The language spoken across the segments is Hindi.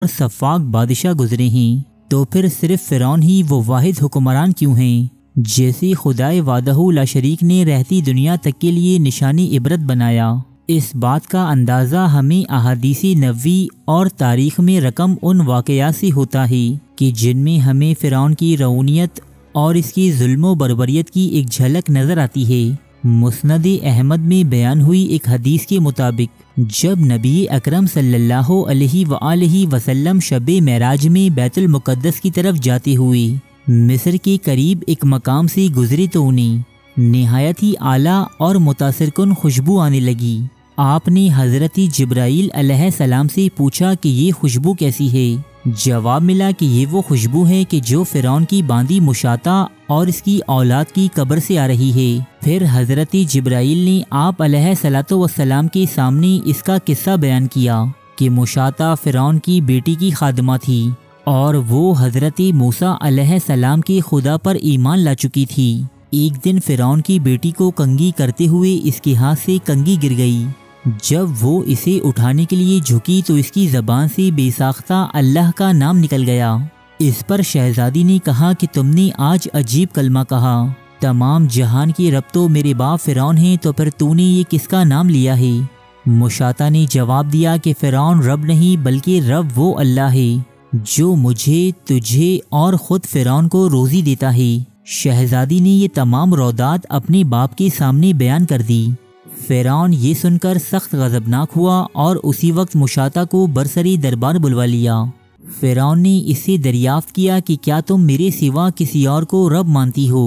सफ़ाक बादशाह गुजरे हैं, तो फिर सिर्फ फ़िरौन ही वो वाहिद हुक्मरान क्यों हैं जैसे खुदाए वादहू ला शरीक ने रहती दुनिया तक के लिए निशानी इबरत बनाया। इस बात का अंदाज़ा हमें अहादीसी नबवी और तारीख़ में रकम उन वाक़यात से होता है कि जिनमें हमें फ़िरौन की रऊनियत और इसकी जुल्म बर्बरियत की एक झलक नज़र आती है। मुस्नद अहमद में बयान हुई एक हदीस के मुताबिक जब नबी अकरम सल्लल्लाहु अलैहि वसल्लम शब मेराज में बैतुल मुक़द्दस की तरफ जाते हुए मिस्र के करीब एक मकाम से गुजरे तो उन्हें निहायत ही आला और मुतासिरकुन खुशबू आने लगी। आपने हज़रत जिब्राईल अलैहिस्सलाम से पूछा कि ये खुशबू कैसी है। जवाब मिला कि ये वो खुशबू है कि जो फ़िरौन की बांदी मुशाता और इसकी औलाद की कब्र से आ रही है। फिर हज़रत जिब्राईल ने आप अलैहिस्सलातु वस्सलाम के सामने इसका किस्सा बयान किया कि मुशाता फ़िरौन की बेटी की खादमा थी और वो हज़रत मूसा अलैहिस्सलाम के खुदा पर ईमान ला चुकी थी। एक दिन फ़िरौन की बेटी को कंगी करते हुए इसके हाथ से कंगी गिर गई। जब वो इसे उठाने के लिए झुकी तो इसकी ज़बान से बेसाख्ता अल्लाह का नाम निकल गया। इस पर शहजादी ने कहा कि तुमने आज अजीब कलमा कहा, तमाम जहान की रब तो मेरे बाप फ़िरौन हैं, तो फिर तूने ये किसका नाम लिया है। मुशाता ने जवाब दिया कि फ़िरौन रब नहीं बल्कि रब वो अल्लाह है जो मुझे, तुझे और ख़ुद फ़िरौन को रोज़ी देता है। शहजादी ने ये तमाम रौदात अपने बाप के सामने बयान कर दी। फ़िरौन ये सुनकर सख्त गज़बनाक हुआ और उसी वक्त मुशाता को बरसरी दरबार बुलवा लिया। फ़िरौन ने इससे दरियाफ्त किया कि क्या तुम मेरे सिवा किसी और को रब मानती हो।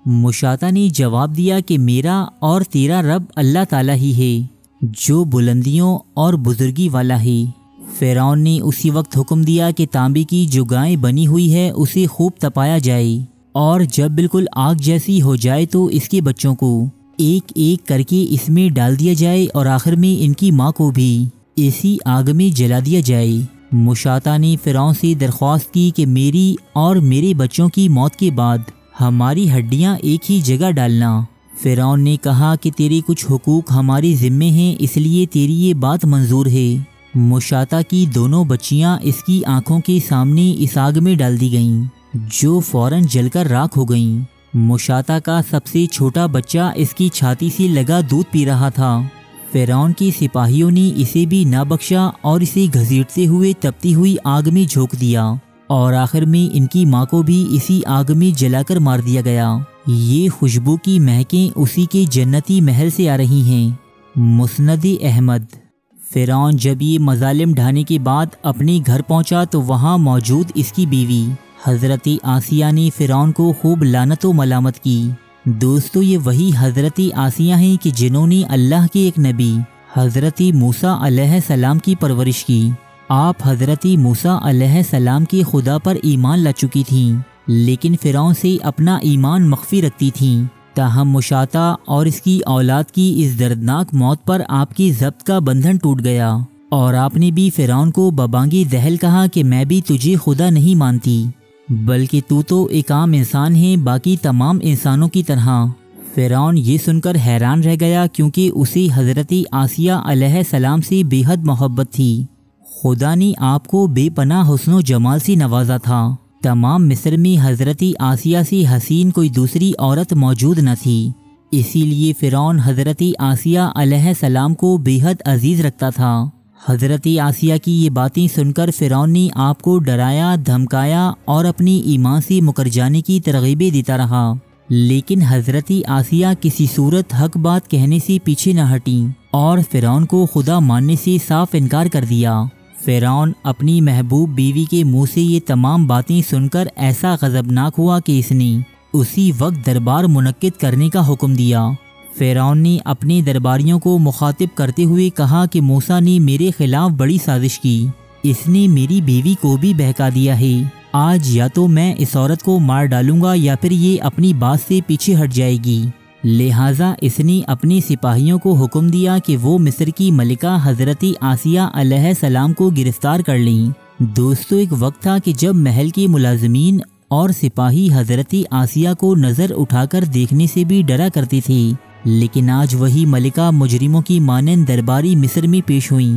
मुशाता ने जवाब दिया कि मेरा और तेरा रब अल्लाह ताला ही है जो बुलंदियों और बुजुर्गी वाला है। फ़िरौन ने उसी वक्त हुक्म दिया कि तांबे की जो गाय बनी हुई है उसे खूब तपाया जाए और जब बिल्कुल आग जैसी हो जाए तो इसके बच्चों को एक एक करके इसमें डाल दिया जाए और आखिर में इनकी माँ को भी इसी आग में जला दिया जाए। मुशाता ने फ़िरौन से दरख्वास्त की कि मेरी और मेरे बच्चों की मौत के बाद हमारी हड्डियाँ एक ही जगह डालना। फ़िरौन ने कहा कि तेरे कुछ हुकूक हमारे ज़िम्मे हैं, इसलिए तेरी ये बात मंजूर है। मुशाता की दोनों बच्चियां इसकी आंखों के सामने इस आग में डाल दी गईं, जो फौरन जलकर राख हो गईं। मुशाता का सबसे छोटा बच्चा इसकी छाती से लगा दूध पी रहा था। फ़िरौन के सिपाहियों ने इसे भी ना बख्शा और इसे घसीटते हुए तपती हुई आग में झोंक दिया और आखिर में इनकी माँ को भी इसी आग में जलाकर मार दिया गया। ये खुशबू की महकें उसी के जन्नती महल से आ रही हैं। मुस्नद अहमद। फ़िरौन जब ये मज़ालिम ढाने के बाद अपने घर पहुंचा तो वहां मौजूद इसकी बीवी हज़रत आसिया ने फ़िरौन को खूब लानत व मलामत की। दोस्तों, ये वही हज़रत आसिया हैं कि जिन्होंने अल्लाह के एक नबी हज़रत मूसा अलैहिस्सलाम की परवरिश की। आप हज़रत मूसा अलैहिस्सलाम के खुदा पर ईमान ला चुकी थीं, लेकिन फ़िरौन से अपना ईमान मख्फी रखती थीं। ताहम मुशाता और इसकी औलाद की इस दर्दनाक मौत पर आपकी ज़ब्त का बंधन टूट गया और आपने भी फ़िरौन को बबांगी दहल कहा कि मैं भी तुझे खुदा नहीं मानती, बल्कि तू तो एक आम इंसान है बाकी तमाम इंसानों की तरह। फ़िरौन ये सुनकर हैरान रह गया क्योंकि उसे हज़रत आसिया अलैहिस्सलाम से बेहद मोहब्बत थी। खुदा ने आपको बेपनाह हुस्न व जमाल से नवाजा था। तमाम मिस्र में हज़रत आसिया से हसीन कोई दूसरी औरत मौजूद न थी, इसीलिए फ़िरौन हज़रत आसिया अलैहिस्सलाम को बेहद अजीज़ रखता था। हज़रत आसिया की ये बातें सुनकर फ़िरौन ने आपको डराया, धमकाया और अपनी ईमान से मुकर जाने की तरगीबें देता रहा, लेकिन हज़रत आसिया किसी सूरत हक बात कहने से पीछे न हटी और फ़िरौन को खुदा मानने से साफ इनकार कर दिया। फ़िरौन अपनी महबूब बीवी के मुंह से ये तमाम बातें सुनकर ऐसा गज़बनाक हुआ कि इसने उसी वक्त दरबार मुनक्किद करने का हुक्म दिया। फ़िरौन ने अपने दरबारियों को मुखातिब करते हुए कहा कि मूसा ने मेरे खिलाफ बड़ी साजिश की, इसने मेरी बीवी को भी बहका दिया है। आज या तो मैं इस औरत को मार डालूंगा या फिर ये अपनी बात से पीछे हट जाएगी। लिहाजा इसने अपने सिपाहियों को हुक्म दिया कि वो मिस्र की मलिका हज़रत आसिया अलैहिस्सलाम को गिरफ्तार कर लें। दोस्तों, एक वक्त था कि जब महल के मुलाजिमीन और सिपाही हज़रत आसिया को नज़र उठाकर देखने से भी डरा करते थे, लेकिन आज वही मलिका मुजरिमों की मानंद दरबारी मिस्र में पेश हुई।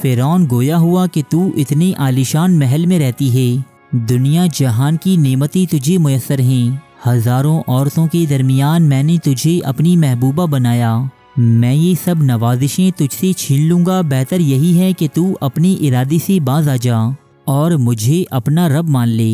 फ़िरौन गोया हुआ कि तू इतने आलीशान महल में रहती है, दुनिया जहान की नेमतें तुझे मुयस्सर हैं, हज़ारों औरतों के दरमियान मैंने तुझे अपनी महबूबा बनाया, मैं ये सब नवाजिशें तुझसे छीन लूँगा, बेहतर यही है कि तू अपने इरादे से बाज आ जा और मुझे अपना रब मान ले।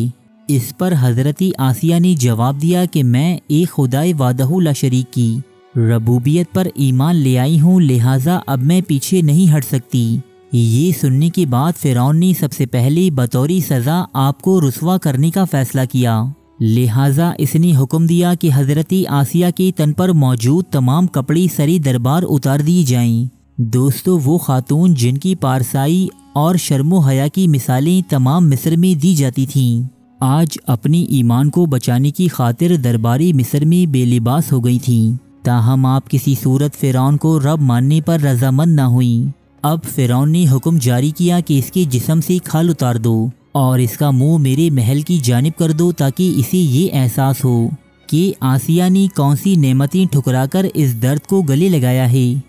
इस पर हज़रती आसिया ने जवाब दिया कि मैं एक खुदाए वादहू ला शरीक की रबूबियत पर ईमान ले आई हूँ, लिहाजा अब मैं पीछे नहीं हट सकती। ये सुनने के बाद फ़िरौन ने सबसे पहले बतौरी सज़ा आपको रुस्वा करने का फ़ैसला किया, लिहाजा इसने हुक्म दिया कि हज़रती आसिया के तन पर मौजूद तमाम कपड़े सरी दरबार उतार दिए जाएं। दोस्तों, वो खातून जिनकी पारसाई और शर्मो हया की मिसालें तमाम मिस्र में दी जाती थीं, आज अपनी ईमान को बचाने की खातिर दरबारी मिस्र में बेलिबास हो गई थीं। ताहम आप किसी सूरत फ़िरौन को रब मानने पर रजामंद ना हुई। अब फ़िरौन ने हुक्म जारी किया कि इसके जिस्म से खाल उतार दो और इसका मुंह मेरे महल की जानिब कर दो, ताकि इसे ये एहसास हो कि आसिया ने कौन सी नेमतें ठुकराकर इस दर्द को गले लगाया है।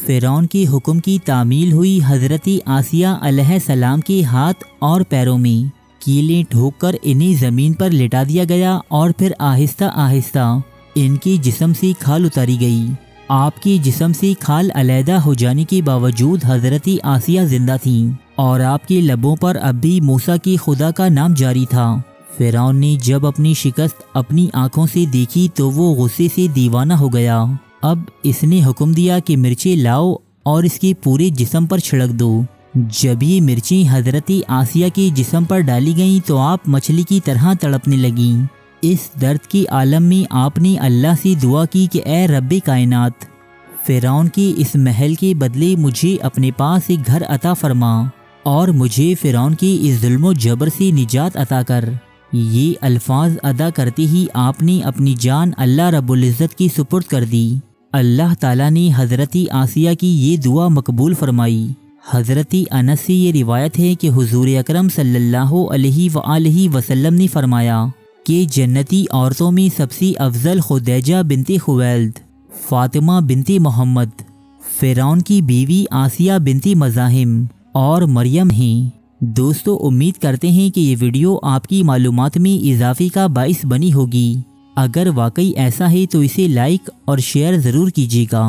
फ़िरौन के हुक्म की तामील हुई। हज़रती आसिया अलैहिस्सलाम के हाथ और पैरों में कीलें ठोककर इन्हें ज़मीन पर लिटा दिया गया और फिर आहिस्ता आहिस्ता इनके जिस्म से खाल उतारी गई। आपके जिस्म से खाल अलहदा हो जाने के बावजूद हज़रती आसिया जिंदा थीं और आपके लबों पर अब भी मूसा के खुदा का नाम जारी था। फ़िरौन ने जब अपनी शिकस्त अपनी आंखों से देखी तो वो गुस्से से दीवाना हो गया। अब इसने हुक्म दिया कि मिर्चें लाओ और इसके पूरे जिस्म पर छिड़क दो। जब ये मिर्चें हज़रती आसिया के जिस्म पर डाली गईं तो आप मछली की तरह तड़पने लगीं। इस दर्द के आलम में आपने अल्लाह से दुआ की कि ए रब्बे कायनात, फ़िरौन के इस महल के बदले मुझे अपने पास एक घर अता फरमा और मुझे फ़िरौन के इस जुल्म जबर से निजात अता कर। ये अल्फाज अदा करते ही आपने अपनी जान अल्लाह रब्बुल इज़्ज़त की सुपुर्द कर दी। अल्लाह ताला ने हज़रती आसिया की ये दुआ मकबूल फरमाई। हज़रती अनस से ये रिवायत है कि हुज़ूर अकरम सल्लल्लाहु अलैहि वसल्लम ने फरमाया कि जन्नती औरतों में सबसे अफजल खुदैजा बिनते खुवैल्द, फ़ातिमा बिनते मोहम्मद, फ़िरौन की बीवी आसिया बिनते मज़ाहिम और मरियम हैं। दोस्तों, उम्मीद करते हैं कि ये वीडियो आपकी मालूमात में इजाफे का बाइस बनी होगी। अगर वाकई ऐसा है तो इसे लाइक और शेयर ज़रूर कीजिएगा।